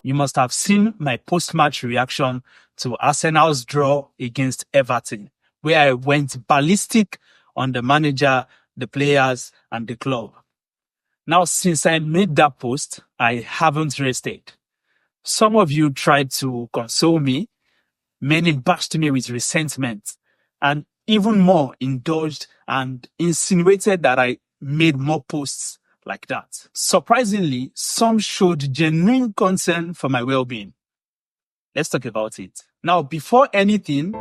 you must have seen my post-match reaction to Arsenal's draw against Everton, where I went ballistic on the manager, the players, and the club. Now, since I made that post, I haven't rested. Some of you tried to console me, many bashed me with resentment, and even more indulged and insinuated that I made more posts like that. Surprisingly, some showed genuine concern for my well-being. Let's talk about it. Now, before anything,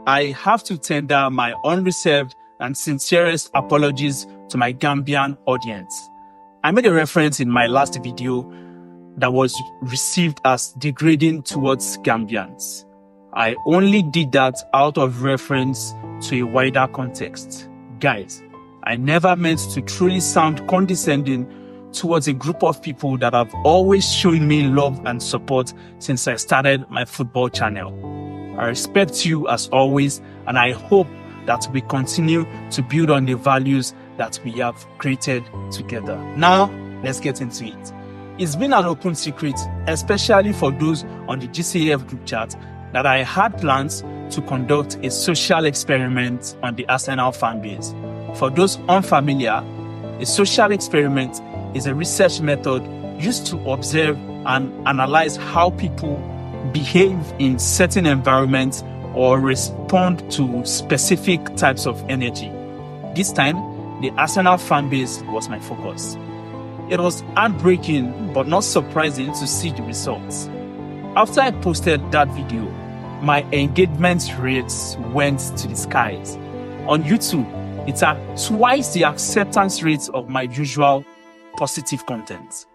I have to tender my unreserved and sincerest apologies to my Gambian audience. I made a reference in my last video that was received as degrading towards Gambians. I only did that out of reference to a wider context. Guys, I never meant to truly sound condescending towards a group of people that have always shown me love and support since I started my football channel. I respect you as always, and I hope that we continue to build on the values that we have created together. Now, let's get into it. It's been an open secret, especially for those on the GCF group chat, that I had plans to conduct a social experiment on the Arsenal fan base. For those unfamiliar, a social experiment is a research method used to observe and analyze how people behave in certain environments or respond to specific types of energy. This time, the Arsenal fan base was my focus. It was heartbreaking but not surprising to see the results. After I posted that video, my engagement rates went to the skies. On YouTube, it's at twice the acceptance rate of my usual positive content.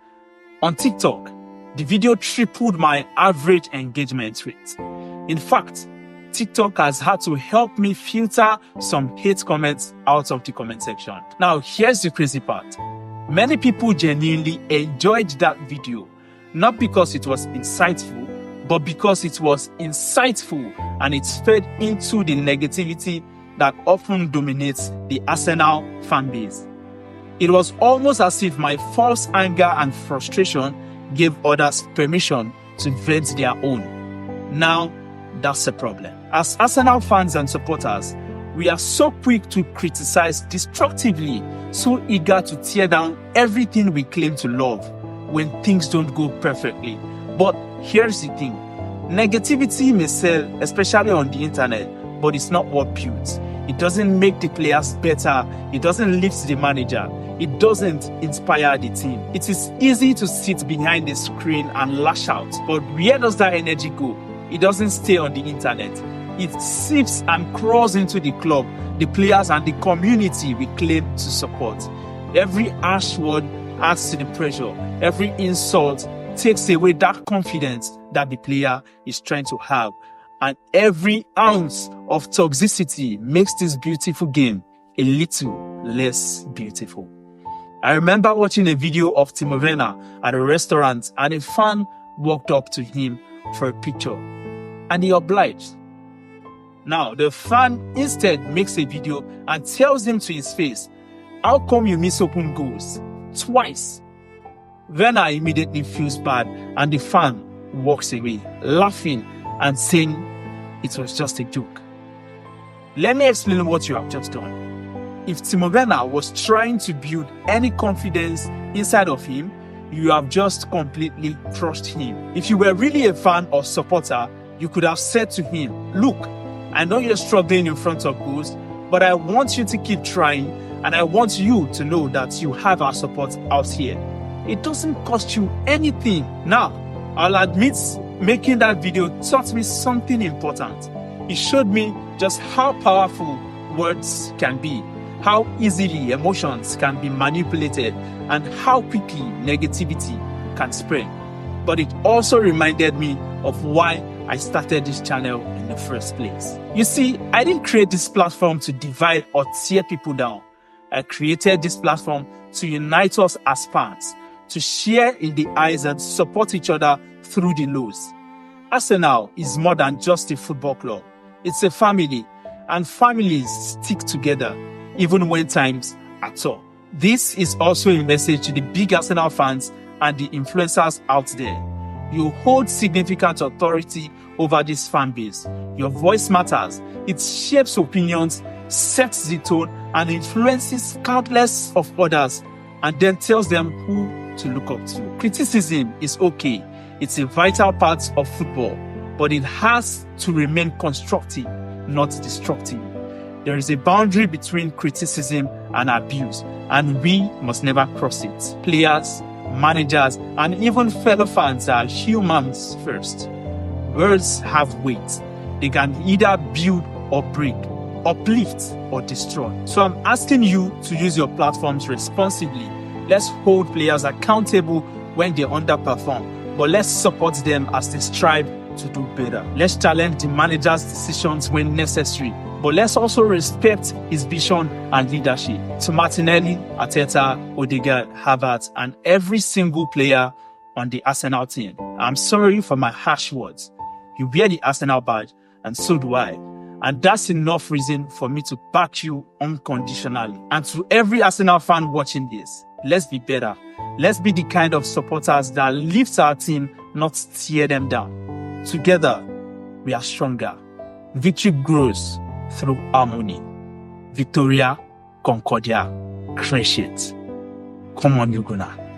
On TikTok, the video tripled my average engagement rate. In fact, TikTok has had to help me filter some hate comments out of the comment section. Now, here's the crazy part. Many people genuinely enjoyed that video, not because it was insightful, but because it was insightful and it fed into the negativity that often dominates the Arsenal fan base. It was almost as if my false anger and frustration gave others permission to vent their own. Now, that's a problem. As Arsenal fans and supporters, we are so quick to criticize destructively, so eager to tear down everything we claim to love when things don't go perfectly. But here's the thing. Negativity may sell, especially on the internet, but it's not what builds. It doesn't make the players better. It doesn't lift the manager. It doesn't inspire the team. It is easy to sit behind the screen and lash out, but where does that energy go? It doesn't stay on the internet. It seeps and crawls into the club, the players, and the community we claim to support. Every harsh word adds to the pressure. Every insult takes away that confidence that the player is trying to have. And every ounce of toxicity makes this beautiful game a little less beautiful. I remember watching a video of Timo Werner at a restaurant, and a fan walked up to him for a picture, and he obliged. Now, the fan instead makes a video and tells him to his face, "How come you miss open goals twice?" Werner immediately feels bad, and the fan walks away, laughing and saying it was just a joke. Let me explain what you have just done. If Timo Werner was trying to build any confidence inside of him, you have just completely crushed him. If you were really a fan or supporter, you could have said to him, "Look, I know you're struggling in front of goals, but I want you to keep trying, and I want you to know that you have our support out here." It doesn't cost you anything. Now, I'll admit, making that video taught me something important. It showed me just how powerful words can be, how easily emotions can be manipulated, and how quickly negativity can spread. But it also reminded me of why I started this channel in the first place. You see, I didn't create this platform to divide or tear people down. I created this platform to unite us as fans, to share in the highs and support each other through the lows. Arsenal is more than just a football club. It's a family, and families stick together even when times are tough. This is also a message to the big Arsenal fans and the influencers out there. You hold significant authority over this fan base. Your voice matters. It shapes opinions, sets the tone, and influences countless of others, and then tells them who to look up to. Criticism is okay. It's a vital part of football, but it has to remain constructive, not destructive. There is a boundary between criticism and abuse, and we must never cross it. Players, managers, and even fellow fans are humans first. Words have weight. They can either build or break, uplift or destroy. So I'm asking you to use your platforms responsibly. Let's hold players accountable when they underperform, but let's support them as they strive to do better. Let's challenge the manager's decisions when necessary, but let's also respect his vision and leadership. To Martinelli, Arteta, Odegaard, Havertz, and every single player on the Arsenal team, I'm sorry for my harsh words. You wear the Arsenal badge, and so do I. And that's enough reason for me to back you unconditionally. And to every Arsenal fan watching this, let's be better. Let's be the kind of supporters that lift our team, not tear them down. Together, we are stronger. Victory grows through harmony. Victoria Concordia Crescit. Come on, Uguna.